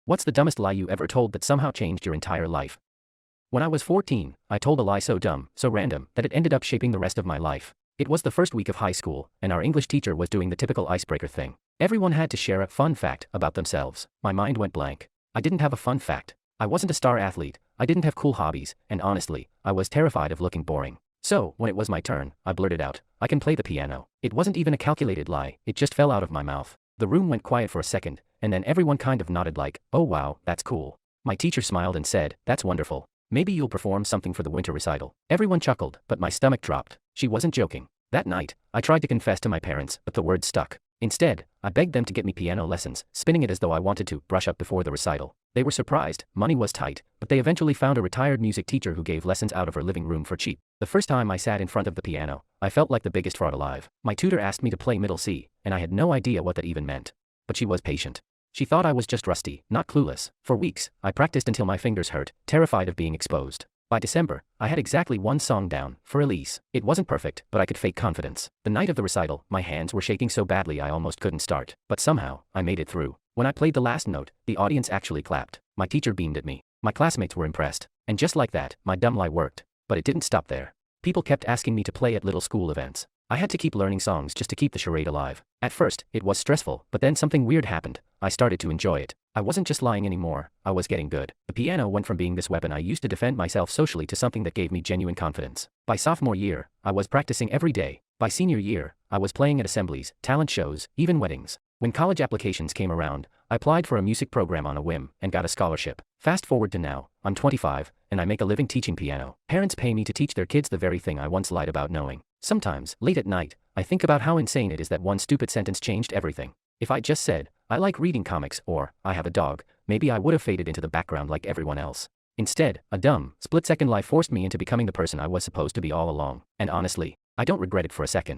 What's the dumbest lie you ever told that somehow changed your entire life? When I was 14, I told a lie so dumb, so random, that it ended up shaping the rest of my life. It was the first week of high school, and our English teacher was doing the typical icebreaker thing. Everyone had to share a fun fact about themselves. My mind went blank. I didn't have a fun fact. I wasn't a star athlete, I didn't have cool hobbies, and honestly, I was terrified of looking boring. So, when it was my turn, I blurted out, "I can play the piano." It wasn't even a calculated lie, it just fell out of my mouth. The room went quiet for a second, and then everyone kind of nodded like, "Oh wow, that's cool." My teacher smiled and said, "That's wonderful. Maybe you'll perform something for the winter recital." Everyone chuckled, but my stomach dropped. She wasn't joking. That night, I tried to confess to my parents, but the words stuck. Instead, I begged them to get me piano lessons, spinning it as though I wanted to brush up before the recital. They were surprised. Money was tight, but they eventually found a retired music teacher who gave lessons out of her living room for cheap. The first time I sat in front of the piano, I felt like the biggest fraud alive. My tutor asked me to play middle C, and I had no idea what that even meant. But she was patient. She thought I was just rusty, not clueless. For weeks, I practiced until my fingers hurt, terrified of being exposed. By December, I had exactly one song down, for Elise. It wasn't perfect, but I could fake confidence. The night of the recital, my hands were shaking so badly I almost couldn't start. But somehow, I made it through. When I played the last note, the audience actually clapped. My teacher beamed at me. My classmates were impressed. And just like that, my dumb lie worked. But it didn't stop there. People kept asking me to play at little school events. I had to keep learning songs just to keep the charade alive. At first, it was stressful, but then something weird happened. I started to enjoy it. I wasn't just lying anymore, I was getting good. The piano went from being this weapon I used to defend myself socially to something that gave me genuine confidence. By sophomore year, I was practicing every day. By senior year, I was playing at assemblies, talent shows, even weddings. When college applications came around, I applied for a music program on a whim and got a scholarship. Fast forward to now, I'm 25, and I make a living teaching piano. Parents pay me to teach their kids the very thing I once lied about knowing. Sometimes, late at night, I think about how insane it is that one stupid sentence changed everything. If I just said, "I like reading comics," or "I have a dog," maybe I would have faded into the background like everyone else. Instead, a dumb, split-second lie forced me into becoming the person I was supposed to be all along. And honestly, I don't regret it for a second.